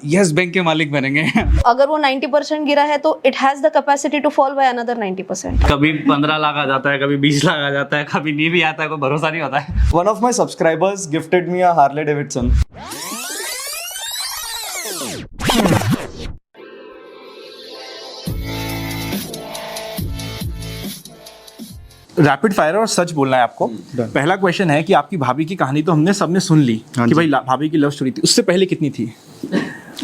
Yes bank के मालिक बनेंगे। अगर वो 90% गिरा है तो it has the capacity to fall by another 90%। कभी 15 लाख आ जाता है, कभी 20 लाख आ जाता है, कभी नहीं भी आता है, कोई भरोसा नहीं होता है। One of my subscribers gifted me a Harley Davidson. Rapid fire और सच बोलना है आपको। पहला क्वेश्चन है कि आपकी भाभी की कहानी तो हमने सबने सुन ली कि भाई भाभी की लव स्टोरी थी, उससे पहले कितनी थी?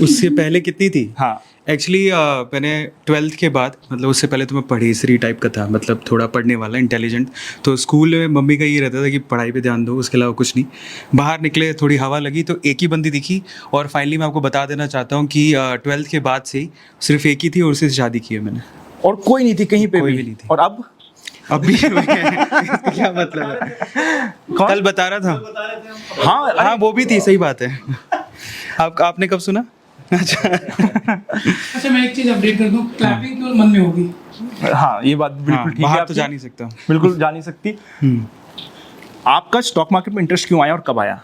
उससे पहले कितनी थी? हाँ, एक्चुअली मैंने 12th के बाद, मतलब उससे पहले तो मैं पढ़ेसरी टाइप का था, मतलब थोड़ा पढ़ने वाला, इंटेलिजेंट। तो स्कूल में मम्मी का ये रहता था कि पढ़ाई पे ध्यान दो, उसके अलावा कुछ नहीं। बाहर निकले, थोड़ी हवा लगी तो एक ही बंदी दिखी, और फाइनली मैं आपको बता देना चाहता हूँ कि 12th के बाद से ही सिर्फ एक ही थी और उसी से शादी की है मैंने। और कोई नहीं थी कहीं पे कोई भी? भी नहीं थी। और अब अभी क्या मतलब है? कल बता रहा था। हाँ हाँ, वो भी थी, सही बात है। आपने कब सुना? अच्छा मैं एक चीज अपडेट कर दूं, क्लैपिंग केवल मन में होगी। हाँ, ये बात बिल्कुल हाँ, ठीक है बाहर तो आपकी। जा नहीं सकता। बिल्कुल जा नहीं सकती। आपका स्टॉक मार्केट में इंटरेस्ट क्यों आया और कब आया?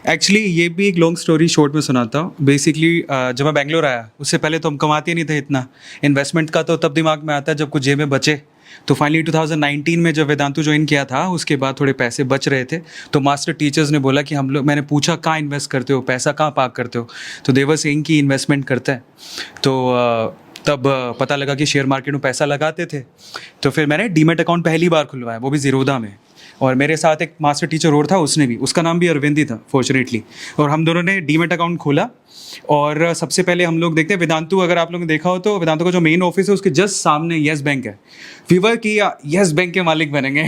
एक्चुअली ये भी एक लॉन्ग स्टोरी शॉर्ट में सुनाता हूँ। बेसिकली जब मैं बैंगलोर आया, उससे पहले तो हम कमाते नहीं थे इतना। इन्वेस्टमेंट का तो तब दिमाग में आता है जब कुछ जेब में बचे। तो फाइनली 2019 में जब वेदांतु ज्वाइन किया था, उसके बाद थोड़े पैसे बच रहे थे, तो मास्टर टीचर्स ने बोला कि हम लोग, मैंने पूछा कहाँ इन्वेस्ट करते हो, पैसा कहाँ पार्क करते हो, तो देवर सिंह की इन्वेस्टमेंट करता है। तो तब पता लगा कि शेयर मार्केट में पैसा लगाते थे। तो फिर मैंने डीमेट अकाउंट पहली बार खुलवाया, वो भी ज़ीरोधा में। और मेरे साथ एक मास्टर टीचर और था, उसने भी, उसका नाम भी अरविंद ही था फॉर्चुनेटली। और हम दोनों ने डीमेट अकाउंट खोला। और सबसे पहले हम लोग देखते हैं वेदांतु, अगर आप लोगों ने देखा हो तो वेदांतु का जो मेन ऑफिस है उसके जस्ट सामने येस बैंक है। फीवर किया येस बैंक के मालिक बनेंगे,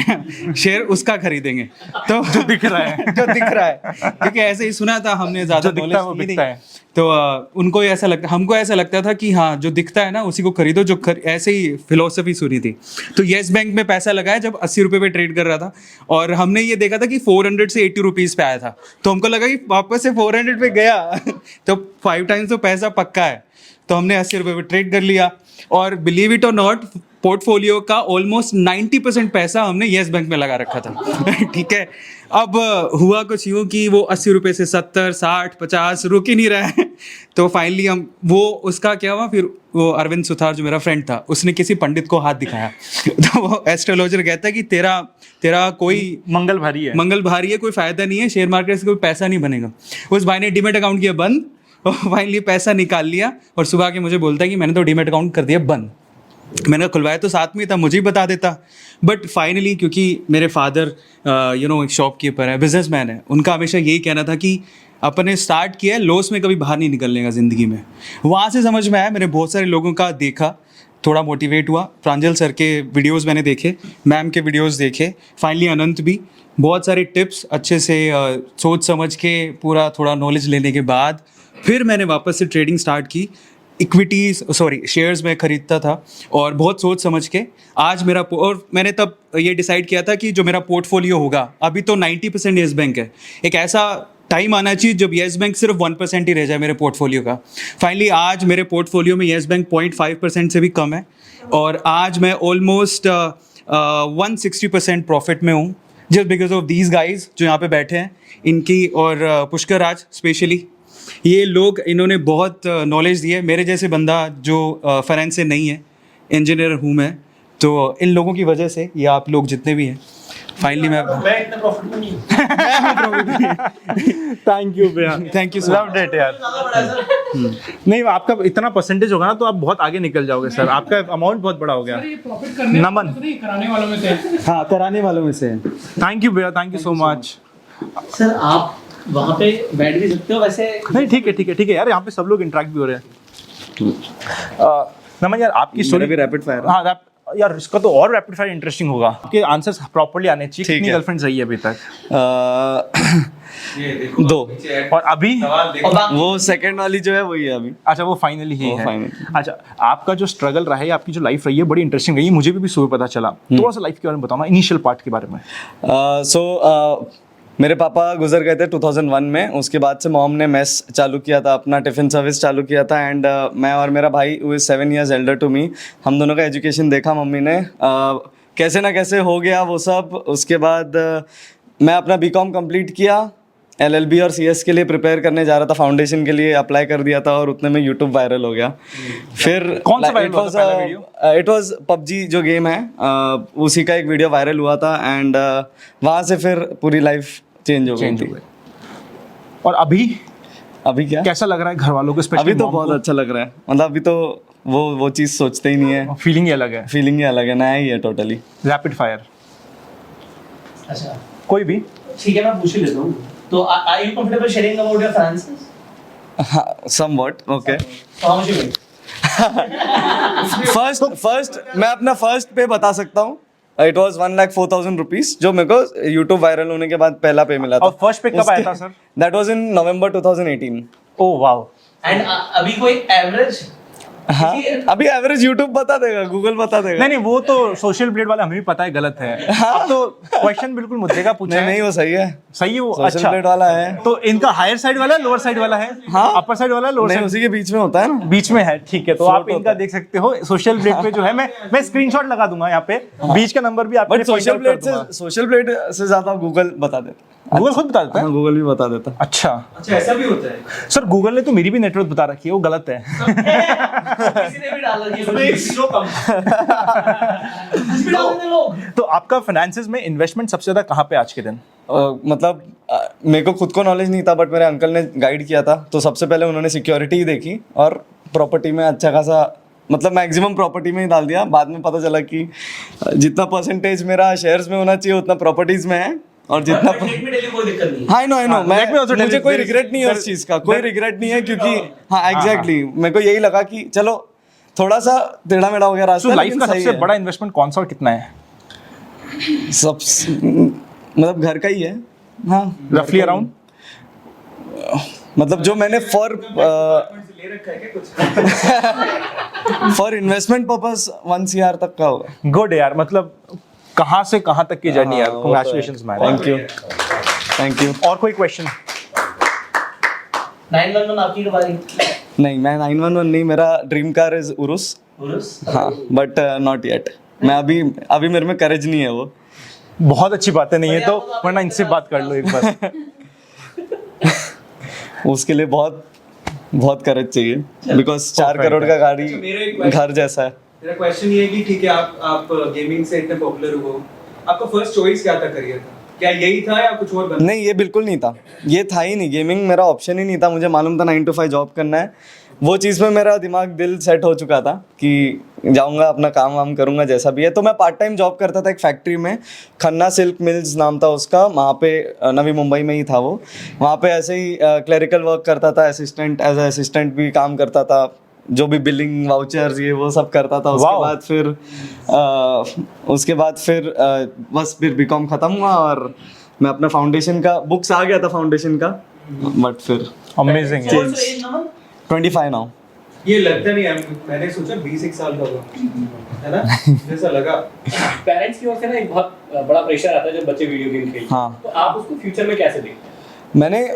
शेयर उसका खरीदेंगे। तो जो दिख रहा है, जो दिख रहा है, क्योंकि ऐसे ही सुना था हमने, ज़्यादा नॉलेज नहीं। तो उनको ऐसा लगता, हमको ऐसा लगता था कि हाँ जो दिखता है ना उसी को खरीदो, जो ऐसे ही फिलोसफी सुनी थी। तो येस बैंक में पैसा लगाया जब 80 रुपये पे ट्रेड कर रहा था, और हमने ये देखा था कि 400 से 80 रुपीज़ पे आया था। तो हमको लगा कि वापस से 400 पे गया तो 5 टाइम्स तो पैसा पक्का है। तो हमने 80 रुपये पे ट्रेड कर लिया, और बिलीव इट और नॉट, पोर्टफोलियो का ऑलमोस्ट 90% पैसा हमने येस बैंक में लगा रखा था। ठीक है। अब हुआ कुछ यूँ कि वो 80 रुपये से 70, 60, 50 रुक ही नहीं रहा है। तो फाइनली हम वो, उसका क्या हुआ फिर, वो अरविंद सुथार जो मेरा फ्रेंड था, उसने किसी पंडित को हाथ दिखाया। तो वो एस्ट्रोलॉजर कहता है कि तेरा कोई मंगल भारी है, कोई फ़ायदा नहीं है, शेयर मार्केट से कोई पैसा नहीं बनेगा। उस भाई ने डीमेट अकाउंट किया बंद, और फाइनली पैसा निकाल लिया, और सुबह के मुझे बोलता है कि मैंने तो डीमेट अकाउंट कर दिया बंद। मैंने खुलवाया तो साथ में था, मुझे ही बता देता। बट फाइनली क्योंकि मेरे फादर एक शॉपकीपर है, बिजनेसमैन है, उनका हमेशा यही कहना था कि अपने स्टार्ट किया है, लॉस में कभी बाहर नहीं निकलने का ज़िंदगी में। वहाँ से समझ में आया, मैंने बहुत सारे लोगों का देखा, थोड़ा मोटिवेट हुआ। प्रांजल सर के वीडियोस मैंने देखे, मैम के वीडियोस देखे, फाइनली अनंत भी, बहुत सारे टिप्स अच्छे से सोच समझ के, पूरा थोड़ा नॉलेज लेने के बाद फिर मैंने वापस से ट्रेडिंग स्टार्ट की। शेयर्स में खरीदता था, और बहुत सोच समझ के आज मेरा, और मैंने तब ये डिसाइड किया था कि जो मेरा पोर्टफोलियो होगा, अभी तो 90% येस बैंक है, एक ऐसा टाइम आना चाहिए जब येस बैंक सिर्फ 1% ही रह जाए मेरे पोर्टफोलियो का। फाइनली आज मेरे पोर्टफोलियो में येस बैंक 0.5% से भी कम है, और आज मैं ऑलमोस्ट 160% प्रॉफिट में हूँ, just because of these guys जो यहाँ पे बैठे हैं, इनकी, और पुष्कर राज स्पेशली। ये लोग, इन्होंने बहुत नॉलेज दी है। मेरे जैसे बंदा जो फाइनेंस से नहीं है, इंजीनियर हूँ मैं, तो इन लोगों की वजह से ये आप लोग जितने भी हैं, फाइनली मैं इतना प्रॉफिट में नहीं थैंक यू भैया, thank you so loved it यार। नहीं, आपका इतना परसेंटेज होगा ना तो आप बहुत आगे निकल जाओगे सर, आपका अमाउंट बहुत बड़ा हो गया। ये प्रॉफिट करने नमन। वालों में से नहीं, कराने वालों में से। हाँ, कराने वालों में से। थैंक यू भैया, thank you so much. Sir आप वहाँ पे बैठ भी सकते हो वैसे। नहीं, ठीक है यार, यहाँ पे सब लोग इंटरेक्ट भी हो रहे हैं। नमन यार, आपकी स्टोरी भी रैपिड फायर। हाँ यार, इसका तो और रैपिड फायर इंटरेस्टिंग होगा, आपके आंसर्स प्रॉपर्ली आने चाहिए। कितनी गर्लफ्रेंड सही है अभी तक? 2। और अभी वो सेकंड वाली जो है वही है अभी। अच्छा, वो फाइनली ही है। finally। अच्छा, आपका जो स्ट्रगल रहा है, आपकी जो लाइफ रही है, बड़ी इंटरेस्टिंग रही है, मुझे भी सुबह पता चला। थोड़ा सा लाइफ के बारे में बताओ ना, इनिशियल पार्ट के बारे में। मेरे पापा गुजर गए थे 2001 में। उसके बाद से मॉम ने मेस चालू किया था, अपना टिफ़िन सर्विस चालू किया था। एंड मैं और मेरा भाई, वो 7 years एल्डर टू मी, हम दोनों का एजुकेशन देखा मम्मी ने, कैसे ना कैसे हो गया वो सब। उसके बाद मैं अपना बीकॉम कंप्लीट किया, LLB और CS के लिए प्रिपेयर करने जा रहा था, फाउंडेशन के लिए अप्लाई कर दिया था और उतने में यूट्यूब वायरल हो गया। फिर कौन सा viral हुआ था पहला वीडियो? इट वाज PUBG जो गेम है, उसी का एक वीडियो वायरल हुआ था एंड वहाँ से फिर पूरी लाइफ चेंज हो गई थी। और अभी क्या कैसा लग रहा है घर वालों को? अभी तो बहुत अच्छा लग रहा है, मतलब अभी तो वो चीज़ सोचते ही नहीं है, फीलिंग ही अलग है, फीलिंग ही अलग है, नया ही है टोटली। रैपिड फायर अच्छा कोई भी। ठीक है, मैं पूछ ही लेता हूँ। तो are you comfortable sharing about your finances? Somewhat okay. How much you make? First मैं अपना फर्स्ट पे बता सकता हूँ, इट वाज 1,04,000 रुपीज, जो मेरे को यूट्यूब वायरल होने के बाद पहला पे मिला था। और फर्स्ट पे कब आया था sir? That was in November 2018। Oh wow. And अभी कोई एवरेज? हाँ, अभी एवरेज यूट्यूब बता देगा, गूगल बता देगा। नहीं वो तो सोशल ब्लेड वाला हमें भी पता है गलत है। अब तो क्वेश्चन बिल्कुल मुद्दे का पूछा है। नहीं वो सही है, सही है वो। सोशल अच्छा प्लेट वाला है। तो इनका हायर साइड वाला है, लोअर साइड वाला है? हाँ। अपर साइड वाला, लोअर नहीं साइड? उसी के बीच में होता है ना, बीच में है, ठीक है। तो Float आप इनका होता है। देख सकते हो सोशल ब्लेड पे जो है, मैं स्क्रीनशॉट लगा दूंगा यहाँ पे, बीच का नंबर भी आपके बट सोशल प्लेट से ज्यादा गूगल बता देता। गूगल खुद बता देता है? हाँ, गूगल भी बता देता। अच्छा अच्छा ऐसा भी होता है? सर गूगल ने तो मेरी भी नेटवर्क बता रखी है, वो गलत है। किसी ने भी डाला कि उसमें जीरो कम। कुछ भी डाल देते लोग। तो आपका फाइनेंसेस में इन्वेस्टमेंट सबसे ज्यादा कहाँ पे आज के दिन? मतलब मेरे को खुद को नॉलेज नहीं था, बट मेरे अंकल ने गाइड किया था। तो सबसे पहले उन्होंने सिक्योरिटी ही देखी और प्रॉपर्टी में अच्छा खासा, मतलब मैक्सिमम प्रॉपर्टी में ही डाल दिया। बाद में पता चला कि जितना परसेंटेज मेरा शेयर्स में होना चाहिए उतना प्रॉपर्टीज में है, और जितना डेट में डेली कोई दिक्कत नहीं। हाँ no let me also tell मुझे you, कोई there is- रिग्रेट नहीं है उस चीज़ का, कोई रिग्रेट नहीं है, क्योंकि हाँ एग्जैक्टली मेरे को यही लगा कि चलो थोड़ा सा टेढ़ा मेढ़ा हो गया रास्ता, लाइफ लेकिन का सही सबसे है। बड़ा इन्वेस्टमेंट कौन सा और कितना है? सब मतलब घर का ही है। हाँ रफली अराउंड? मतलब जो मैंने फॉर इन्वेस्टमेंट पर्पस 1 CR तक का होगा। गुड यार, मतलब कहाँ से कहाँ तक की जर्नी यार। Congratulations man. Thank you. और कोई क्वेश्चन? 911 आपकी बारी। नहीं मैं 911 नहीं, मेरा dream car is Urs. Urs? हाँ बट नॉट येट। मैं अभी मेरे में करेज नहीं है वो। बहुत अच्छी बातें नहीं है तो, वरना इनसे बात कर लो एक बार। उसके लिए बहुत करेज चाहिए, बिकॉज 4 करोड़ का गाड़ी घर जैसा है। मेरा क्वेश्चन ये है कि ठीक है आप गेमिंग से इतने पॉपुलर हो, आपका फर्स्ट चॉइस क्या था करियर का? क्या यही था या कुछ और बनना? नहीं ये बिल्कुल नहीं था, ये था ही नहीं, गेमिंग मेरा ऑप्शन ही नहीं था। मुझे मालूम था 9 to 5 जॉब करना है, वो चीज़ में मेरा दिमाग दिल सेट हो चुका था कि जाऊंगा अपना काम वाम करूंगा जैसा भी है। तो मैं पार्ट टाइम जॉब करता था एक फैक्ट्री में, खन्ना सिल्क मिल्स नाम था उसका, वहाँ पे नवी मुंबई में ही था वो। वहाँ पे ऐसे ही क्लरिकल वर्क करता था, असिस्टेंट एज असिस्टेंट भी काम करता था, जो भी बिलिंग वाउचर्स ये वो सब करता था। उसके बाद फिर बस फिर बीकॉम ख़त्म हुआ और मैं अपना फाउंडेशन का बुक्स आ गया था फाउंडेशन का, बट फिर अमेजिंग है। What's your age, Naman? 25 now. ये लगता नहीं है, मैंने सोचा 20 साल का होगा, है ना? जैसा लगा। पेरेंट्स की ओर से ना एक बहुत बड़ा प्रेशर आता है जब बच्चे वीडियो गेम खेलते हैं। हाँ। तो आप उसको फ्यूचर में कैसे देखते हैं?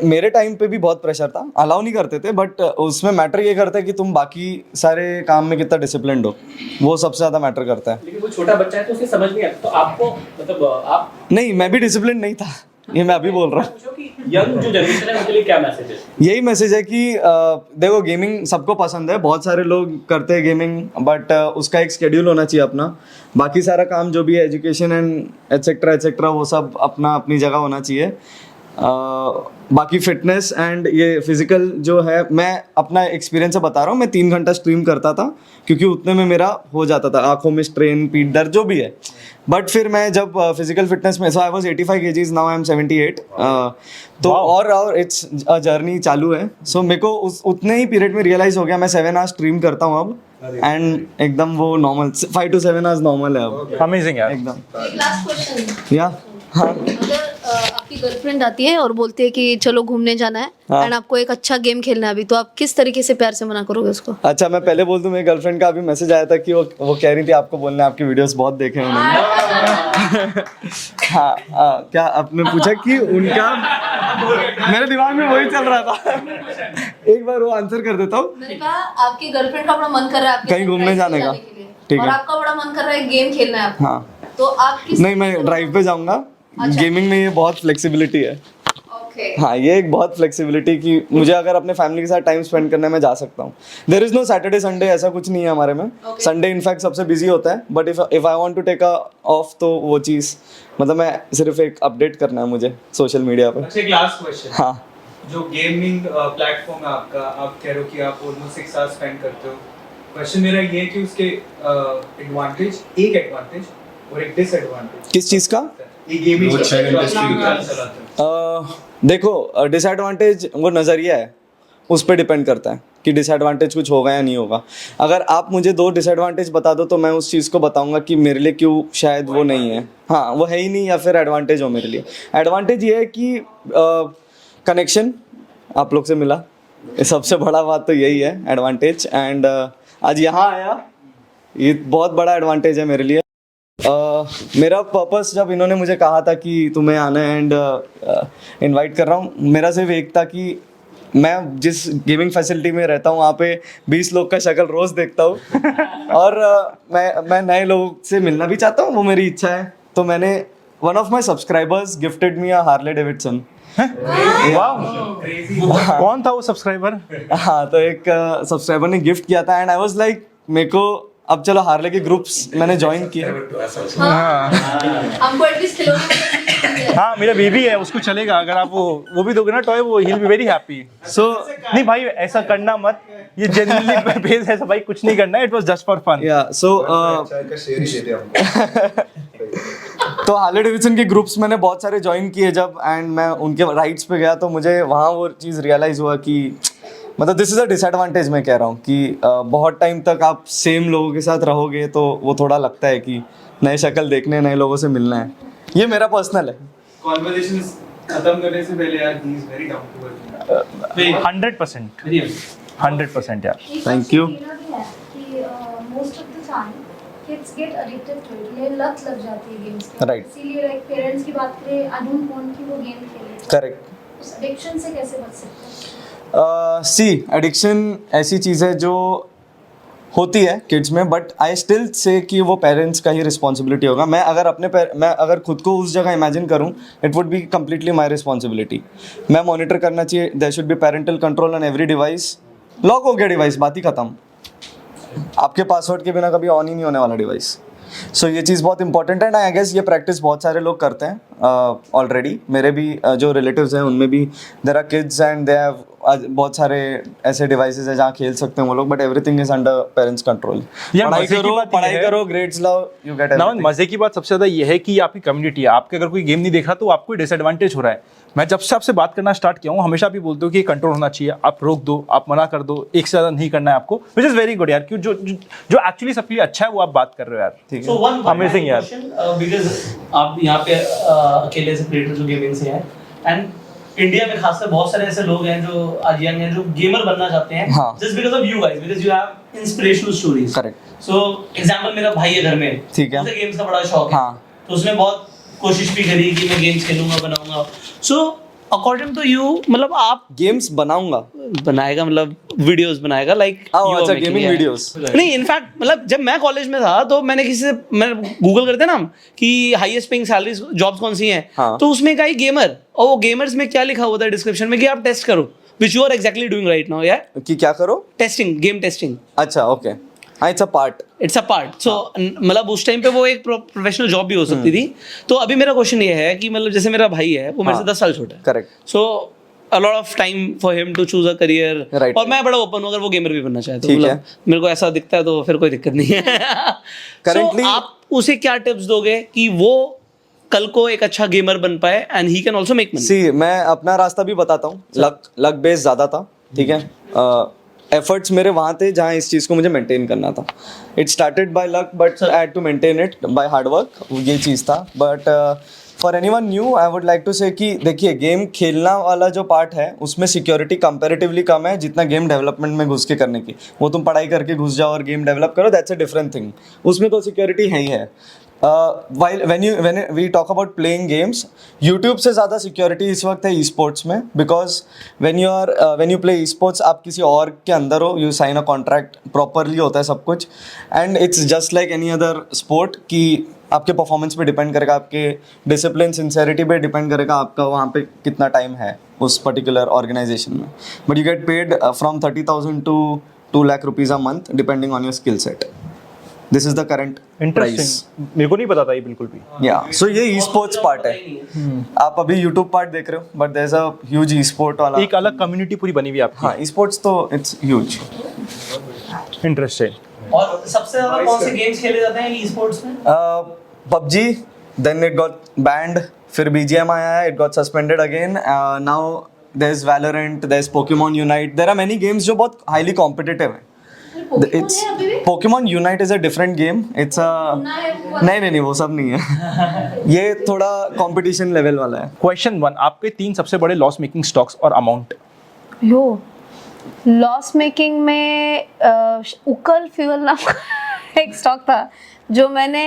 मेरे टाइम पे भी बहुत प्रेशर था, अलाउ नहीं करते थे, बट उसमें मैटर ये करता है कि तुम बाकी सारे काम में कितना डिसिप्लिन्ड हो, वो सबसे ज़्यादा मैटर करता है। लेकिन वो छोटा बच्चा है तो उसे समझ नहीं आता, तो आपको मतलब आप नहीं मैं भी डिसिप्लिन नहीं था, ये मैं अभी बोल रहा हूँ। पूछो कि यंग जो जनरेशन है उनके लिए क्या मैसेज है? यही मैसेज है कि देखो गेमिंग सबको पसंद है, बहुत सारे लोग करते हैं गेमिंग, बट उसका एक शेड्यूल होना चाहिए अपना। बाकी सारा काम जो भी है एजुकेशन एंड एटसेट्रा वो सब अपना अपनी जगह होना चाहिए। बाकी फिटनेस एंड ये फिजिकल जो है, मैं अपना एक्सपीरियंस से बता रहा हूँ, मैं 3 घंटा स्ट्रीम करता था क्योंकि उतने में मेरा हो जाता था, आंखों में स्ट्रेन, पीठ दर्द जो भी है। बट फिर मैं जब फिजिकल फिटनेस में, so I was 85 kgs, now I am 78। तो और इट्स अ जर्नी चालू है। सो मेरे को उतने ही पीरियड में रियलाइज हो गया, मैं 7 आवर्स स्ट्रीम करता हूँ अब, एंड एकदम वो नॉर्मल 5 to 7 आवर्स नॉर्मल है अब अमेजिंग यार। एकदम। Last question. या हाँ अगर आपकी गर्लफ्रेंड आती है और बोलती है कि चलो घूमने जाना है हाँ। एंड आपको एक अच्छा गेम खेलना है अभी, तो आप किस तरीके से प्यार से मना करोगे उसको? अच्छा मैं पहले बोल दूं, मेरी गर्लफ्रेंड का अभी मैसेज आया था कि वो कह रही थी आपको बोलना है, आपकी वीडियोस बहुत देखे हैं उन्होंने। हाँ क्या आपने पूछा कि उनका, मेरे दिमाग में वही चल रहा था। एक बार वो आंसर कर देता हूँ। मैंने कहा आपकी गर्लफ्रेंड का बड़ा मन कर रहा है आपके कहीं साथ घूमने ड्राइव जाने का। के लिए, ठीक और है। आपका बड़ा मन कर रहा है गेम खेलना है आपको, हाँ तो आप किस नहीं मैं ड्राइव पे जाऊंगा, गेमिंग में ये बहुत फ्लेक्सिबिलिटी है। Okay Okay. हाँ, ये एक बहुत फ्लेक्सिबिलिटी कि मुझे अगर अपने फैमिली के साथ टाइम स्पेंड करना है मैं जा सकता हूँ. There is no Saturday Sunday, ऐसा कुछ नहीं है हमारे में. संडे इनफैक्ट सबसे बिजी होता है, but if I want to take a off तो वो चीज़ मतलब मैं सिर्फ एक अपडेट करना है मुझे सोशल मीडिया पे. अच्छा, एक लास्ट क्वेश्चन. हाँ, जो गेमिंग प्लेटफॉर्म है आपका, आप कह रहे हो कि आप ऑलमोस्ट 6 आवर्स स्पेंड करते हो. क्वेश्चन मेरा ये है कि उसके एडवांटेज और एक डिसएडवांटेज किस चीज़ का? ये गेमिंग देखो, डिसएडवांटेज वो नज़रिया है, उस पर डिपेंड करता है कि डिसएडवांटेज कुछ होगा या नहीं होगा. अगर आप मुझे 2 डिसएडवांटेज बता दो तो मैं उस चीज़ को बताऊंगा कि मेरे लिए क्यों शायद वो नहीं है. हाँ, वो है ही नहीं, या फिर एडवांटेज हो मेरे लिए. एडवांटेज ये है कि कनेक्शन आप लोग से मिला, ये सबसे बड़ा बात तो यही है एडवांटेज. एंड आज यहाँ आया, ये बहुत बड़ा एडवांटेज है मेरे लिए. मेरा पर्पस जब इन्होंने मुझे कहा था कि तुम्हें आना है एंड इनवाइट कर रहा हूँ, मेरा सिर्फ एक था कि मैं जिस गेमिंग फैसिलिटी में रहता हूँ वहाँ पे 20 लोग का शक्ल रोज़ देखता हूँ और मैं नए लोगों से मिलना भी चाहता हूँ, वो मेरी इच्छा है. तो मैंने one of my subscribers gifted me a Harley Davidson. कौन था वो सब्सक्राइबर? हाँ, तो एक सब्सक्राइबर ने गिफ्ट किया था एंड आई वाज लाइक मेरे को अब चलो हार्ले के ग्रुप्स मैंने ज्वाइन किए. हमको एटलीस्ट खिलौने हाँ, मेरा बेबी है, उसको चलेगा. अगर आप वो भी दोगे ना टॉय, वो ही बी वेरी हैप्पी. सो नहीं भाई, ऐसा करना मत, ये जेन्युइनली बेस है भाई, कुछ नहीं करना है. It was just for fun. या सो तो हार्ले डेविडसन के ग्रुप्स मैंने बहुत सारे ज्वाइन किए जब, एंड मैं उनके राइड्स पे गया तो मुझे वहाँ वो चीज़ रियलाइज़ हुआ कि मतलब दिस इज़ अ डिसएडवांटेज. मैं कह रहा हूँ कि बहुत टाइम तक आप सेम लोगों के साथ रहोगे तो वो थोड़ा लगता है कि नए शक्ल देखने, नए लोगों से मिलना है. ये मेरा पर्सनल है. कॉन्वर्सेशंस खत्म करने से पहले यार, he is very down to earth. 100% यार. Thank you. Most of the time kids get addicted to it, ये लत लग जाती है गेम्स की. Right. इसीलिए लाइक पेरेंट्स की बात करें, आई डोंट वांट कि वो गेम खेले. करेक्ट. उस एडिक्शन से कैसे बच सकते हैं? सी, एडिक्शन ऐसी चीज़ है जो होती है किड्स में, बट आई स्टिल से कि वो पेरेंट्स का ही रिस्पॉन्सिबिलिटी होगा. मैं अगर खुद को उस जगह इमेजिन करूं, it would be completely my responsibility. मैं मॉनिटर करना चाहिए. There should be parental control on every device. Lock हो गया डिवाइस, बात ही खत्म. आपके पासवर्ड के बिना कभी ऑन ही नहीं होने वाला डिवाइस. सो ये चीज़ बहुत इंपॉर्टेंट है. आई गेस ये प्रैक्टिस बहुत सारे लोग करते हैं ऑलरेडी. मेरे भी जो रिलेटिव्स हैं उनमें भी there are kids and they have बहुत सारे ऐसे डिवाइसेस हैं जहाँ खेल सकते हैं वो लोग, but everything is under parents control. पढ़ाई करो, ग्रेड्स लाओ, यू गेट एवरीथिंग. मजे की बात सबसे ज्यादा ये है कि आपकी कम्युनिटी है. आपके अगर कोई गेम नहीं देख रहा तो आपको डिसएडवांटेज हो रहा है. मैं जब से आपसे बात करना स्टार्ट किया हूँ, हमेशा भी बोलते हो कि कंट्रोल होना चाहिए. आप रोक दो, आप मना कर दो, एक से ज्यादा नहीं करना है आपको, विच इज वेरी गुड यार. क्यों जो एक्चुअली सबके लिए अच्छा है वो आप बात कर रहे हो यार. ठीक So है. one Amazing यार. because आप यहाँ पे अकेले से क्रिएटर जो गेमिंग से हैं, एंड इंडिया में खासकर बहुत सारे ऐसे लोग हैं जो आज यंग हैं जो गेमर बनना चाहते हैं, हाँ. Just because of you guys, because you have inspirational stories. Correct. So example, मेरा भाई है घर में, ठीक है. उसे गेम्स का बड़ा शौक है. हाँ. तो उसने बहुत कोशिश भी करी कि मैं गेम्स खेलूंगा, बनाऊंगा. सो अकॉर्डिंग टू यू, मतलब आप गेम्स बनाऊंगा. बनाएगा, मतलब वीडियोस बनाएगा, लाइक अच्छा, गेमिंग वीडियोस. नहीं, इनफैक्ट मतलब जब मैं कॉलेज में था तो मैंने किसी से, मैं गूगल करते ना हम कि हाईएस्ट पेइंग सैलरीज जॉब्स कौन सी हैं, हाँ. तो उसमें कहा गेमर, और वो गेमर्स में क्या लिखा हुआ था डिस्क्रिप्शन में कि आप टेस्ट करो, which you are exactly doing right now. यार कि क्या करो? Testing, game testing. अच्छा, ओके. हाँ, इट्स अ पार्ट. सो मतलब उस टाइम पे वो एक प्रोफेशनल जॉब भी हो सकती थी. तो अभी मेरा क्वेश्चन ये है कि मतलब जैसे मेरा भाई है, वो मेरे से 10 साल छोटा है. Correct. So a lot of time for him to choose a career. Right. और मैं बड़ा ओपन हूँ, अगर वो गेमर भी बनना चाहे तो. ठीक है. मतलब मेरे को ऐसा दिखता है तो फिर कोई दिक्कत नहीं है. Currently- So, आप उसे क्या टिप्स दोगे कि वो कल को एक अच्छा गेमर बन पाए and he can also make money? See, मैं अपना रास्ता भी बताता हूँ. लक बेस ज़्यादा था, ठीक है. एफर्ट्स मेरे वहाँ थे जहाँ इस चीज़ को मुझे मेंटेन करना था. It started by luck but I had to maintain it by hard work. ये चीज़ था. But for anyone new I would like to say कि देखिए, गेम खेलना वाला जो पार्ट है उसमें सिक्योरिटी कंपैरेटिवली कम है जितना गेम डेवलपमेंट में घुस के करने की. वो तुम पढ़ाई करके घुस जाओ और गेम डेवलप करो, दैट्स अ डिफरेंट थिंग. उसमें तो सिक्योरिटी है ही है. when we talk about playing games, YouTube से ज़्यादा सिक्योरिटी इस वक्त है ई स्पोर्ट्स में. Because when you play esports, आप किसी और के अंदर हो, you sign a contract, properly होता है सब कुछ. And it's just like any other sport कि आपके परफॉर्मेंस पे डिपेंड करेगा, आपके डिसिप्लिन सिंसेरिटी पे डिपेंड करेगा आपका वहाँ पे कितना टाइम है उस पर्टिकुलर ऑर्गेनाइजेशन में. But you get paid from 30,000 to 2 lakh rupees a month depending on your skill set. This is the current price. Interesting, मेरे को नहीं पता था ये बिल्कुल भी. Yeah, so ये e-sports part है. आप अभी YouTube part देख रहे हो, but there's a huge e-sport वाला. एक अलग कम्युनिटी पूरी बनी हुई है आपकी. हाँ, e-sports तो it's huge. इंटरेस्टिंग. और सबसे ज्यादा कौन से गेम्स खेले जाते हैं ई स्पोर्ट्स में? PUBG, then it got banned. फिर BGM आया, it got suspended again. Now there's Valorant, there's Pokemon Unite. There are many games जो बहुत highly competitive हैं. It's Pokemon Unite is a different game. It's a नहीं वो सब नहीं है. ये थोड़ा competition level वाला है. क्वेश्चन 1, आपके 3 सबसे बड़े लॉस मेकिंग स्टॉक्स और अमाउंट. यो लॉस मेकिंग में उकल फ्यूल नाम का एक स्टॉक था जो मैंने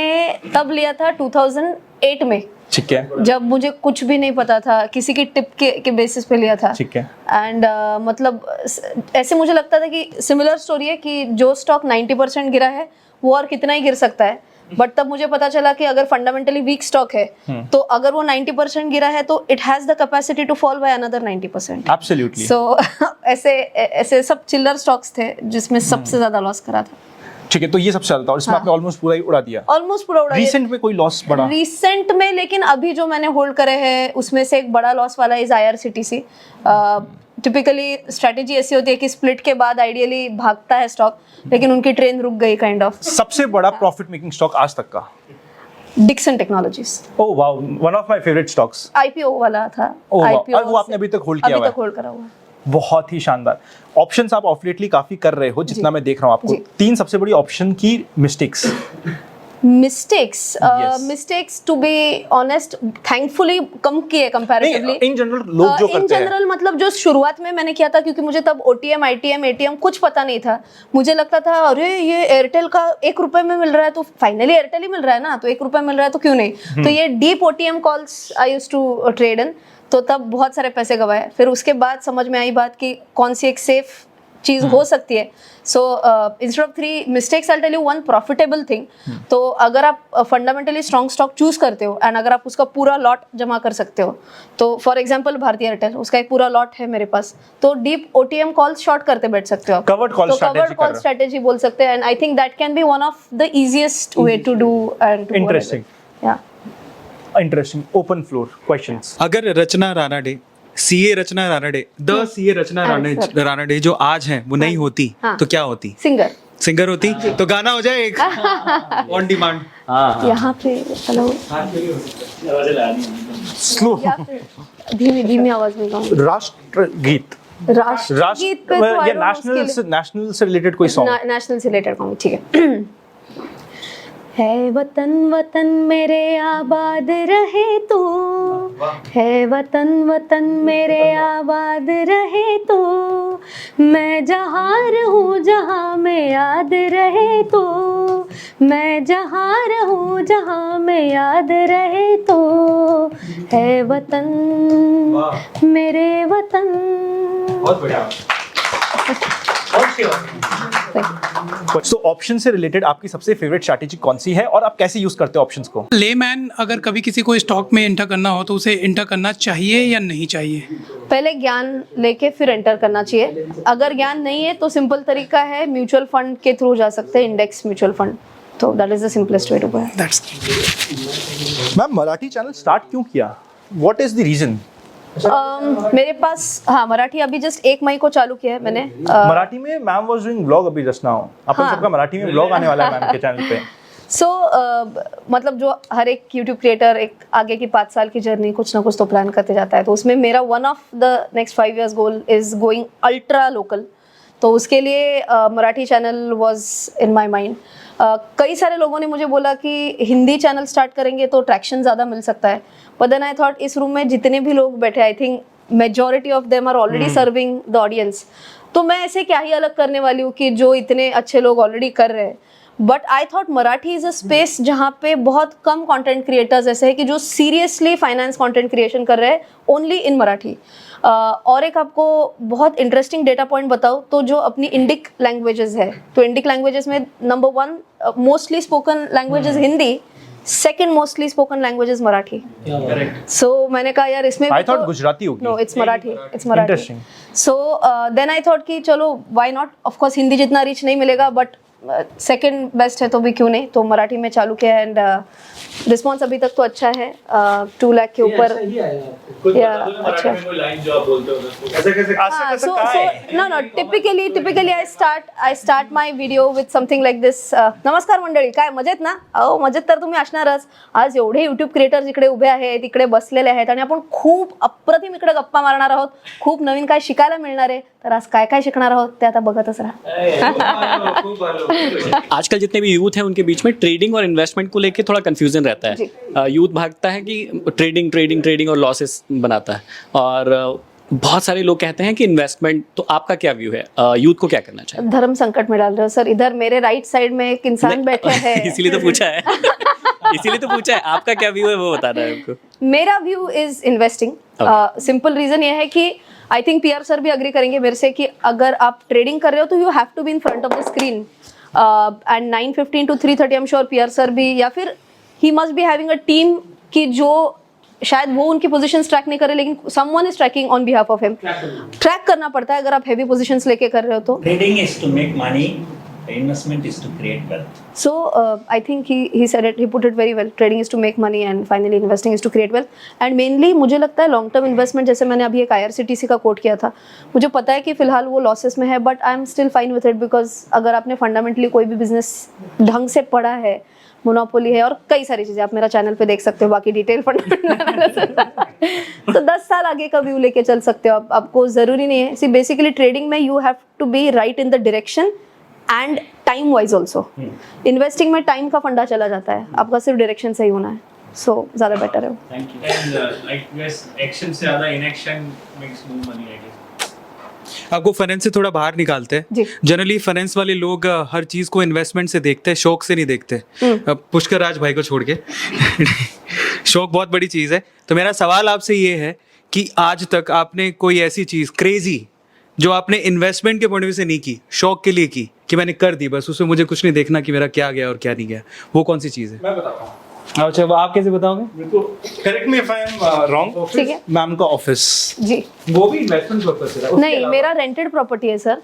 तब लिया था 2008 में, ठीक है. जब मुझे कुछ भी नहीं पता था, किसी की टिप के बेसिस पे लिया था. ठीक है. एंड मतलब ऐसे मुझे लगता था कि सिमिलर स्टोरी है कि जो स्टॉक 90% गिरा है वो और कितना ही गिर सकता है. बट तब मुझे पता चला कि अगर फंडामेंटली वीक स्टॉक है तो अगर वो 90% गिरा है तो it has the capacity to fall by another 90%. Absolutely. So ऐसे सब चिल्लर स्टॉक्स थे जिसमें सबसे ज्यादा लॉस करा था. ठीक है, तो ये सबसे ज्यादा था और इसमें आपने ऑलमोस्ट पूरा ही उड़ा दिया. ऑलमोस्ट पूरा उड़ा. रिसेंट में कोई लॉस बड़ा? रिसेंट में लेकिन अभी जो मैंने होल्ड करे हैं उसमें से एक बड़ा लॉस वाला इज IRCTC. टिपिकली स्ट्रेटेजी ऐसी होती है कि स्प्लिट के बाद आइडियली भागता है स्टॉक, लेकिन उनकी ट्रेन रुक गई काइंड ऑफ. सबसे बड़ा प्रॉफिट मेकिंग स्टॉक आज तक का? Dixon Technologies. Oh wow, one of my favourite stocks. IPO वाला था. IPO और वो आपने अभी तक होल्ड किया हुआ है? अभी तक होल्ड करा हुआ है. बहुत ही शानदार. ऑप्शंस आप ऑफ लेटली काफी कर रहे हो जितना मैं देख रहा हूँ आपको. 3 सबसे बड़ी ऑप्शन की mistakes. Mistakes to be honest thankfully कम किए कंपैरेटिवली. इन जनरल लोग जो करते हैं, इन जनरल मतलब जो शुरुआत में मैंने किया था, क्योंकि मुझे तब OTM ITM ATM कुछ पता नहीं था. मुझे लगता था अरे ये एयरटेल का 1 रुपए में मिल रहा है तो फाइनली एयरटेल ही मिल रहा है ना, तो 1 रुपए मिल रहा है तो क्यों नहीं. तो ये deep OTM calls I used to trade in. तो तब बहुत सारे पैसे गवाए. फिर उसके बाद समझ में आई बात कि कौन सी एक सेफ चीज हो सकती है. So instead of 3 mistakes I tell you 1 profitable thing. तो अगर आप फंडामेंटली स्ट्रॉन्ग स्टॉक चूज करते हो एंड अगर आप उसका पूरा लॉट जमा कर सकते हो, तो फॉर एग्जांपल भारतीय एयरटेल, उसका एक पूरा लॉट है मेरे पास, तो डीप OTM कॉल्स शॉर्ट करते बैठ सकते हो. कवर्ड कॉल स्ट्रेटेजी बोल सकते हैं. And I think that can be one of the easiest way to do. And interesting. या इंटरेस्टिंग. Open floor questions. अगर Rachna Ranade, CA Rachna Ranade, the CA Rachna Ranade जो आज है वो नहीं होती तो क्या होती? सिंगर होती. तो गाना हो जाए एक ऑन डिमांड. यहाँ पे हेलो स्लो. धीमी आवाज में गाऊं. राष्ट्रगीत. राष्ट्रगीत पे तो ये नेशनल से रिलेटेड कोई सॉन्ग. नेशनल से रिलेटेड गाऊं. ठीक है वतन वतन मेरे आबाद रहे तो, है वतन वतन मेरे आबाद रहे तो, मैं जहाँ रहूँ जहाँ में याद रहे तो, मैं जहाँ रहूँ जहाँ में याद रहे तो, है वतन मेरे वतन. बहुत बढ़िया. तो ऑप्शन से रिलेटेड आपकी सबसे फेवरेट स्ट्रैटेजी कौन सी है और आप कैसे यूज करते हो ऑप्शंस को? लेमैन अगर कभी किसी को स्टॉक में एंटर करना हो तो उसे एंटर करना चाहिए या नहीं चाहिए? पहले ज्ञान लेके फिर एंटर करना चाहिए. अगर ज्ञान नहीं है तो सिंपल तरीका है, म्यूचुअल फंड के थ्रू जा सकते हैं, इंडेक्स म्यूचुअल फंड. तो that is the simplest way to go. Ma'am Marathi channel start क्यों किया? What is the reason? मेरे पास मराठी अभी जस्ट 1 मई को चालू किया है मैंने. मराठी में मैम वाज डूइंग व्लॉग अभी जस्ट नाउ. अपन सबका मराठी में व्लॉग आने वाला है मैम के चैनल पे. सो मतलब जो हर एक यूट्यूब क्रिएटर एक आगे की 5 साल की जर्नी कुछ ना कुछ तो प्लान करते जाता है. तो उसमें मेरा one of the next 5 years goal is going ultra local. तो उसके लिए Marathi channel was in my mind. कई सारे लोगों ने मुझे बोला कि हिंदी चैनल स्टार्ट करेंगे तो ट्रैक्शन ज़्यादा मिल सकता है. बट देन आई थॉट इस रूम में जितने भी लोग बैठे, I think majority of them are already serving the audience. तो मैं ऐसे क्या ही अलग करने वाली हूँ कि जो इतने अच्छे लोग ऑलरेडी कर रहे हैं. But I thought Marathi is a space जहाँ पे बहुत कम कंटेंट क्रिएटर्स ऐसे हैं कि जो सीरियसली फाइनेंस कंटेंट क्रिएशन कर रहे हैं ओनली इन मराठी. और एक आपको बहुत इंटरेस्टिंग डेटा पॉइंट बताऊँ तो जो अपनी इंडिक लैंग्वेजेस है, तो इंडिक लैंग्वेजेस में number 1 mostly spoken language is Hindi, second mostly spoken language is Marathi. So मैंने कहा यार इसमें आई थॉट गुजराती होगी. No it's Marathi, it's Marathi. Interesting. So then I thought कि चलो why not, of course Hindi जितना रीच नहीं मिलेगा बट सेकंड बेस्ट है तो भी क्यों नहीं, तो मराठी में चालू किया. एंड रिस्पॉन्स अभी तक तो अच्छा है. 2 लाख के ऊपर. या अच्छा. No, typically I start my video with something like this. नमस्कार मंडळी, काय मजेत ना? अहो मजेत तर तुम्ही असणारच. आज एवढे यूट्यूब क्रिएटर्स इकडे उभे आहेत, इकडे बसलेले आहेत आणि आपण खूप अप्रतिम इकडे गप्पा मारणार आहोत. खूप नवीन काय शिकायला मिळणार आहे. तर आज काय काय शिकणार आहोत ते आता बघतच राहा. आजकल जितने भी यूथ हैं उनके बीच में ट्रेडिंग और इन्वेस्टमेंट को लेके थोड़ा कंफ्यूजन रहता है. यूथ भागता है कि ट्रेडिंग और लॉसेस बनाता है, और बहुत सारे लोग कहते हैं कि इन्वेस्टमेंट. तो आपका क्या व्यू है, यूथ को क्या करना चाहिए? धर्म संकट में डाल रहे हो सर. इधर मेरे राइट साइड में एक इंसान बैठे हैं. इसीलिए तो पूछा है. इसीलिए तो पूछा है, आपका क्या व्यू है वो बताना है हमको. मेरा view is investing. Simple reason ये है कि आई थिंक पीआर सर भी अग्री करेंगे मेरे से कि अगर आप ट्रेडिंग कर रहे हो तो you have to be in front of the screen. And 9:15 to 3:30 I am sure PR sir भी, या फिर he must be having a team कि जो शायद वो उनकी पोजीशंस ट्रैक नहीं करे लेकिन someone is tracking on behalf of him. Track करना पड़ता है अगर आप हेवी पोजीशंस लेके कर रहे हो तो. Trading is to make money, investment is to create wealth. So I think he said it, he put it very well. Trading is to make money and finally investing is to create wealth. And mainly मुझे लगता है long term investment, जैसे मैंने अभी एक IRCTC का coat किया था, मुझे पता है कि फिलहाल वो लॉसेस में है but I am still fine with it, because अगर आपने फंडामेंटली कोई भी बिजनेस ढंग से पढ़ा है, मोनोपोली है और कई सारी चीज़ें आप मेरा चैनल पे देख सकते हो, बाकी डिटेल तो 10 साल आगे का व्यू लेके चल सकते हो आप. आपको ज़रूरी नहीं है. सी बेसिकली ट्रेडिंग में you have to be right in the direction and time wise also. Investing में टाइम का फंडा चला जाता है, आपका सिर्फ डायरेक्शन सही होना है. सो ज़्यादा बेटर है. Thank you. And like yes, action से ज़्यादा inaction makes more money, I guess. आपको फाइनेंस से थोड़ा बाहर निकालते हैं. जी. जनरली फाइनेंस वाले लोग हर चीज़ को इन्वेस्टमेंट से देखते हैं, शौक से नहीं देखते. पुष्कर राज भाई को छोड़ के शौक बहुत बड़ी चीज़ है. तो मेरा सवाल आपसे ये है कि आज तक आपने कोई ऐसी चीज़ क्रेजी जो आपने इन्वेस्टमेंट के पॉइंट ऑफ व्यू से नहीं की, शौक के लिए की, कि मैंने कर दी बस, उसमें मुझे कुछ नहीं देखना कि मेरा क्या गया और क्या नहीं गया, वो कौन सी चीज़ है? मैं बताता हूँ. अच्छा, वो आप कैसे बताओगे? Correct me if I am wrong. ठीक है. मैम का ऑफिस जी. वो भी इन्वेस्टमेंट पर्पस से था? नहीं, मेरा रेंटेड प्रॉपर्टी है सर.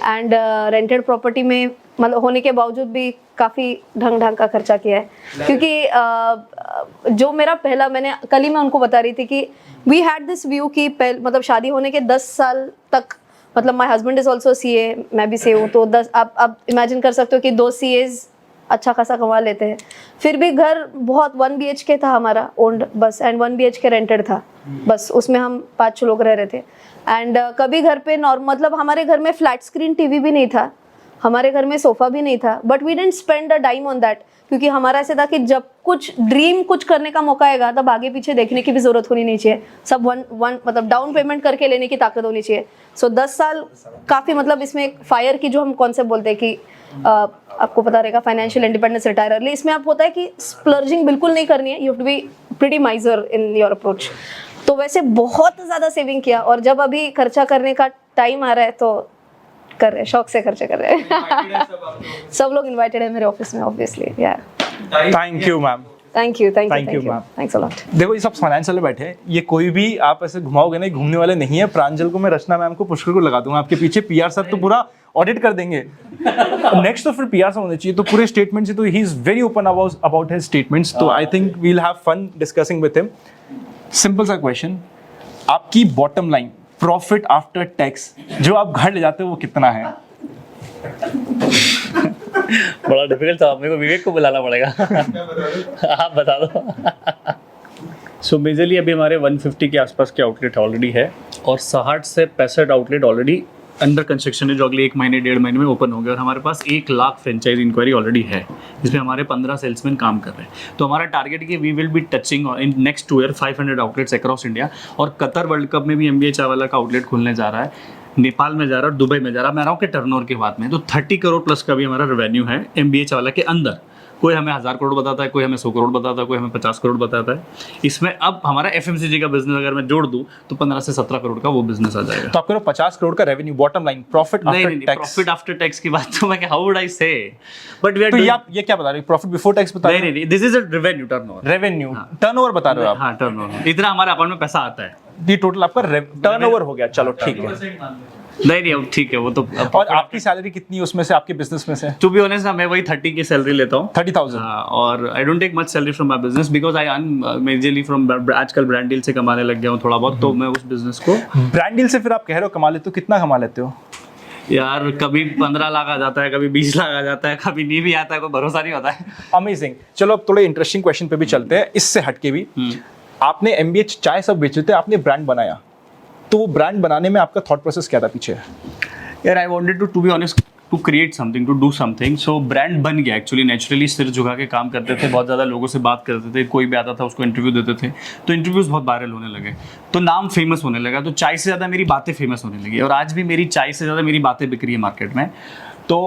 एंड रेंटेड प्रॉपर्टी में मतलब होने के बावजूद भी काफ़ी ढंग का खर्चा किया है, क्योंकि जो मेरा पहला, मैंने कल ही मैं उनको बता रही थी कि वी हैड दिस व्यू कि मतलब शादी होने के 10 साल तक, मतलब my husband is also CA, मैं भी CA हूँ, तो 10 आप इमेजिन कर सकते हो कि 2 CAs अच्छा खासा कमा लेते हैं. फिर भी घर बहुत 1 BHK था हमारा ओन्ड बस, एंड 1 BHK रेंटेड था बस. उसमें हम 5 लोग रह रहे थे. एंड कभी घर पे मतलब हमारे घर में फ्लैट स्क्रीन TV भी नहीं था, हमारे घर में सोफ़ा भी नहीं था, but we didn't spend a dime on that, क्योंकि हमारा ऐसे था कि जब कुछ करने का मौका आएगा तब आगे पीछे देखने की भी ज़रूरत होनी नहीं चाहिए. सब वन मतलब डाउन पेमेंट करके लेने की ताकत होनी चाहिए. सो 10 साल काफ़ी, मतलब इसमें एक फायर की जो हम कॉन्सेप्ट बोलते हैं कि आपको पता रहेगा, फाइनेंशियल इंडिपेंडेंस, रिटायर अर्ली, इसमें आप होता है कि स्प्लर्जिंग बिल्कुल नहीं करनी है. You have to be pretty miser in your approach. तो वैसे बहुत ज़्यादा सेविंग किया, और जब अभी खर्चा करने का टाइम आ रहा है तो कर रहे हैं, शौक से खर्चे कर रहे हैं. सब लोग इनवाइटेड है मेरे ऑफिस में ऑब्वियसली. या thank you ma'am. Thank you ma'am. Thanks a lot. देखो ये सब फाइनेंस वाले बैठे हैं, ये कोई भी आप ऐसे घुमाओगे नहीं, घूमने वाले नहीं है. प्रांजल को मैं, रचना मैम को, पुष्कर को लगा दूंगा आपके पीछे. पीआर सर तो पूरा ऑडिट कर देंगे. नेक्स्ट तो फिर पीआर सर होने चाहिए. तो पूरे स्टेटमेंट से तो he is very open about his statements. तो I think we will have fun discussing with him. Simple सा क्वेश्चन, आपकी bottom line profit after tax जो आप घर ले जाते हो वो कितना है? बड़ा डिफिकल्ट था, मेरे को विवेक को बुलाना पड़ेगा. आप बता दो. सो मेजरली अभी हमारे 150 के आसपास के आउटलेट ऑलरेडी है, और 60 से 65 आउटलेट ऑलरेडी अंडर कंस्ट्रक्शन है, जो अगले 1 महीने 1.5 महीने में ओपन हो गया. और हमारे पास 1 लाख फ्रेंचाइज इंक्वायरी ऑलरेडी है, जिसमें हमारे 15 सेल्समैन काम कर रहे हैं. तो हमारा टारगेट है कि we will be touching in next 2 year 500 outlets across India. और कतर वर्ल्ड कप में भी MBA चावला का आउटलेट खुलने जा रहा है, नेपाल में जा रहा है और दुबई में जा रहा है. मैं रहा हूँ कि टर्नओवर के बाद में तो 30 करोड़ प्लस का भी हमारा रेवेन्यू है MBA चावला के अंदर. कोई हमें 1000 करोड़ बताता है, कोई हमें 100 करोड़ बताता है, कोई हमें 50 करोड़ बताता है। इसमें अब हमारा FMCG का बिजनेस अगर मैं जोड़ दूं तो 15 से 17 करोड़ का वो बिजनेस आ जाएगा। तो आपके 50 करोड़ का रेवेन्यू, बॉटम लाइन प्रॉफिट नहीं आफ्टर नहीं, टैक्स। प्रॉफिट आफ्टर टैक्स की बात तो मैं हाउ वुड आई से, बट वी आर तो ये क्या बता रहे हो, प्रॉफिट बिफोर टैक्स बता रहे नहीं हो? नहीं, this is a revenue turnover. Revenue turnover बता रहे हो आप? हाँ, टर्नओवर, इतना हमारे अकाउंट में पैसा आता है। ये टोटल आपका टर्नओवर हो गया, चलो ठीक है। नहीं नहीं, अब ठीक है वो तो। और आपकी सैलरी कितनी है उसमें से, आपके बिजनेस में से? टू बी ऑनेस्ट ना, मैं वही 30 की सैलरी लेता हूँ। 30,000। और I don't take much salary from my business because I earn majorly from, आजकल ब्रांड डील से कमाने लग गया हूँ थोड़ा बहुत, तो मैं उस बिजनेस को। ब्रांड डील से फिर आप कह रहे हो कमा लेते हो, कितना कमा लेते हो? यार कभी 15 लाख आ जाता है, कभी 20 लाख आ जाता है, कभी नहीं भी आता है, कोई भरोसा नहीं होता है। अमेजिंग। चलो अब थोड़े इंटरेस्टिंग क्वेश्चन पे भी चलते हैं, इससे हटके भी। आपने MBA चाय सब बेचे थे, आपने ब्रांड बनाया, तो वो ब्रांड बनाने में आपका थॉट प्रोसेस क्या था पीछे? यार I wanted to be honest to create something, to do something. So brand बन गया एक्चुअली, नेचुरली सिर झुका के काम करते थे, बहुत ज़्यादा लोगों से बात करते थे, कोई भी आता था उसको इंटरव्यू देते थे, तो इंटरव्यूज़ बहुत वायरल होने लगे, तो नाम फेमस होने लगा, तो चाय से ज़्यादा मेरी बातें फेमस होने लगी, और आज भी मेरी चाय से ज़्यादा मेरी बातें बिक रही है मार्केट में। तो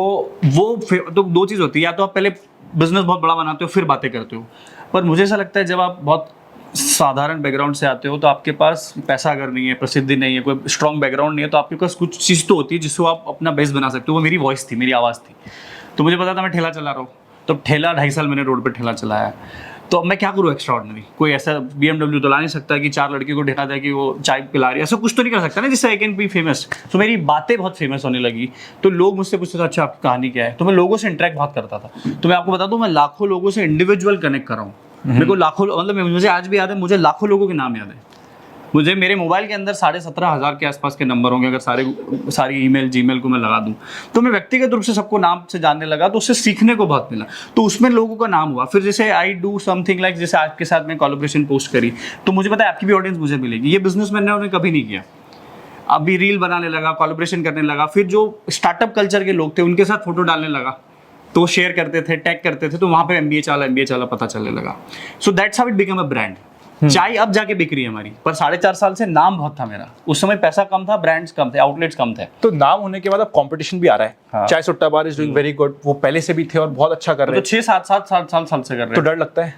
वो तो दो चीज़ होती है, या तो आप पहले बिजनेस बहुत बड़ा बनाते हो फिर बातें करते हो, पर मुझे ऐसा लगता है जब आप बहुत साधारण बैकग्राउंड से आते हो तो आपके पास पैसा अगर नहीं है, प्रसिद्धि नहीं है, कोई स्ट्रॉन्ग बैकग्राउंड नहीं है, तो आपके पास कुछ चीज़ तो होती है जिसको आप अपना बेस बना सकते हो। वो मेरी वॉइस थी, मेरी आवाज़ थी। तो मुझे पता था मैं ठेला चला रहा हूँ, तो ठेला 2.5 साल मैंने रोड पर ठेला चलाया, तो अब मैं क्या करूँ एक्स्ट्रा ऑर्डिनरी? कोई ऐसा BMW तो ला नहीं सकता कि 4 लड़की को दिखा दे कि वो चाय पिला रही है, ऐसा कुछ तो नहीं कर सकता ना जिससे आई कैन बी फेमस। तो मेरी बातें बहुत फेमस होने लगी, तो लोग मुझसे पूछते थे अच्छा आपकी कहानी क्या है, तो मैं लोगों से इंटरेक्ट बहुत करता था। तो मैं आपको बता दूँ, मैं लाखों लोगों से इंडिविजुअल कनेक्ट कर रहा हूँ। मेरे को लाखों, मतलब मुझे आज भी याद है, मुझे लाखों लोगों के नाम याद है। मुझे मेरे मोबाइल के अंदर 17,500 के आसपास के नंबर होंगे, अगर सारी ईमेल जीमेल को मैं लगा दूं, तो मैं व्यक्तिगत रूप से सबको नाम से जानने लगा, तो उससे सीखने को बहुत मिला, तो उसमें लोगों का नाम हुआ। फिर जैसे आई डू समथिंग लाइक, जैसे आपके साथ में कोलैबोरेशन पोस्ट करी, तो मुझे पता है आपकी भी ऑडियंस मुझे मिलेगी। ये बिजनेस मैंने कभी नहीं किया, अभी रील बनाने लगा, कोलैबोरेशन करने लगा, फिर जो स्टार्टअप कल्चर के लोग थे उनके साथ फोटो डालने लगा, तो शेयर करते थे, टैग करते थे, तो वहाँ पे MBA चाला पता चलने लगा। So that's how it become a brand. चाय अब जाके बिक रही है हमारी, पर 4.5 साल से नाम बहुत था मेरा। उस समय पैसा कम था, ब्रांड्स कम थे, आउटलेट्स कम थे। तो नाम होने के बाद अब कंपटीशन भी आ रहा है। हाँ। Chai Sutta bar is doing very good, वो पहले से भी थे और बहुत अच्छा कर रहे हैं। तो 6-7 साल से कर रहे हैं। तो डर लगता है?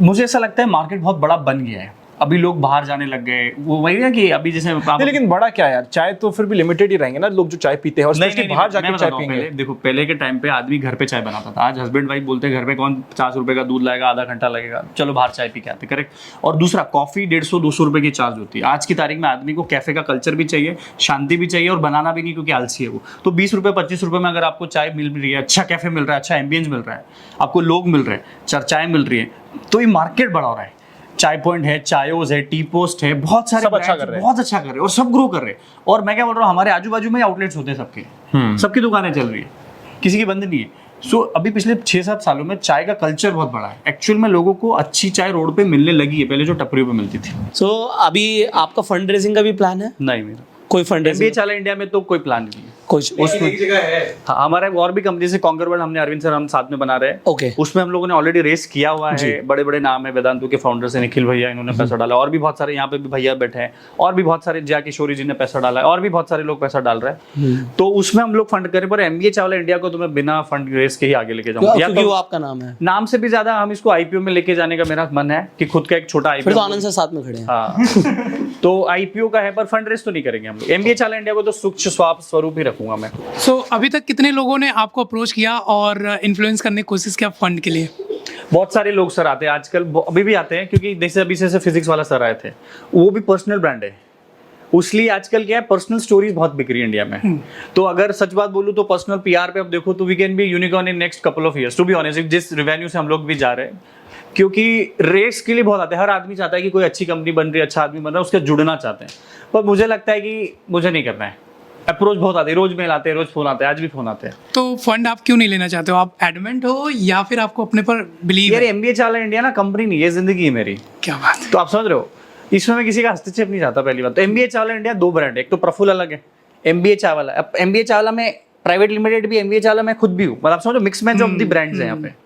मुझे ऐसा लगता है मार्केट बहुत बड़ा बन गया है, अभी लोग बाहर जाने लग गए। वो वही है कि अभी जैसे नहीं, लेकिन बड़ा क्या है यार, चाय तो फिर भी लिमिटेड ही रहेंगे ना लोग जो चाय पीते हैं, और स्पेशली बाहर जाके चाय पीएंगे। देखो पहले के टाइम पे आदमी घर पे चाय बनाता था, आज हस्बैंड वाइफ बोलते हैं घर पे कौन 50 रुपए का दूध लाएगा, आधा घंटा लगेगा, चलो बाहर चाय पी के आते, करेक्ट। और दूसरा, कॉफी 150-200 रुपए की चार्ज होती है। आज की तारीख में आदमी को कैफे का कल्चर भी चाहिए, शांति भी चाहिए, और बनाना भी नहीं क्योंकि आलसी है वो। तो 20 रुपए 25 रुपए में अगर आपको चाय मिल रही है, अच्छा कैफे मिल रहा है, अच्छा एम्बियंस मिल रहा है, आपको लोग मिल रहे हैं, चर्चाएं मिल रही है, तो ये मार्केट बड़ा हो रहा है। चाय पॉइंट है, चायोज है, टी पोस्ट है, बहुत सारे सब अच्छा कर रहे हैं, बहुत अच्छा कर रहे हैं, और सब ग्रो कर रहे हैं। और मैं क्या बोल रहा हूँ, हमारे आजू बाजू में आउटलेट्स होते हैं सबके, सबकी दुकानें चल रही है, किसी की बंद नहीं है। सो अभी पिछले 6-7 सालों में चाय का कल्चर बहुत बड़ा है। एक्चुअल में लोगों को अच्छी चाय रोड पे मिलने लगी है, पहले जो टपरियों पे मिलती थी। सो अभी आपका फंड रेजिंग का भी प्लान है? नहीं, मेरा कोई फंड MBA चाला इंडिया में तो कोई प्लान नहीं है कुछ उसमें। हाँ, हमारा और भी कंपनी से कॉन्कर वर्ल्ड, हमने अरविंद सर हम साथ में बना रहे हैं। ओके। उसमें हम लोगों ने ऑलरेडी रेस किया हुआ है, बड़े बड़े नाम है, वेदांतु के फाउंडर से निखिल भैया, इन्होंने पैसा डाला, और भी बहुत सारे यहाँ पे भी भैया बैठे हैं, और भी बहुत सारे जया किशोरी जी ने पैसा डाला है, और भी बहुत सारे लोग पैसा डाल रहे हैं। तो उसमें हम लोग फंड करें, पर MBA चावला इंडिया को तो मैं बिना फंड रेस के ही आगे लेके जाऊंगा। क्योंकि वो आपका नाम है, नाम से भी ज्यादा हम इसको IPO में लेके जाने का मेरा मन है कि खुद का एक छोटा IPO। फिर तो आनंद से साथ में खड़े हैं। हाँ तो IPO का है, पर फंड रेस तो नहीं करेंगे हम लोग। MBA चाला इंडिया को तो सूक्ष्म स्वरूप ही रखूंगा मैं। सो अभी तक कितने लोगों ने आपको अप्रोच किया और इन्फ्लुएंस करने की कोशिश किया फंड के लिए? बहुत सारे लोग सर आते हैं आजकल, अभी भी आते हैं, क्योंकि जैसे अभी से फिजिक्स वाला सर आए थे, वो भी पर्सनल ब्रांड है, उसलिए आजकल क्या है, पर्सनल स्टोरीज बहुत बिक रही है इंडिया में। तो अगर सच बात बोलूं तो पर्सनल PR पे अब देखो तो we can be unicorn in next couple of years, to be honest, जिस रेवेन्यू से हम लोग भी जा रहे हैं। क्योंकि रेस के लिए बहुत आते हैं, हर आदमी चाहता है कि कोई अच्छी कंपनी बन रही है, अच्छा आदमी बन रहा है, उसके जुड़ना चाहते हैं, पर मुझे लगता है कि मुझे नहीं करना है। अप्रोच बहुत आते हैं, रोज मेल आते हैं, रोज फोन आते हैं, आज भी फोन आते हैं। तो फंड आप क्यों नहीं लेना चाहते हो? आप एडमेंट हो या फिर आपको अपने पर बिलीव यार है? MBA चाला इंडिया ना कंपनी नहीं है, जिंदगी है मेरी। क्या बात है। तो आप समझ रहे हो, इसमें मैं किसी का हस्तक्षेप नहीं चाहता। पहली बात तो MBA चावला इंडिया 2 ब्रांड है, एक तो प्रफुल अलग है, MBA चावला। अब MBA चावला में प्राइवेट लिमिटेड भी, MBA चावला मैं खुद भी हूँ, मतलब आप समझो mix match of the brands है यहाँ पे।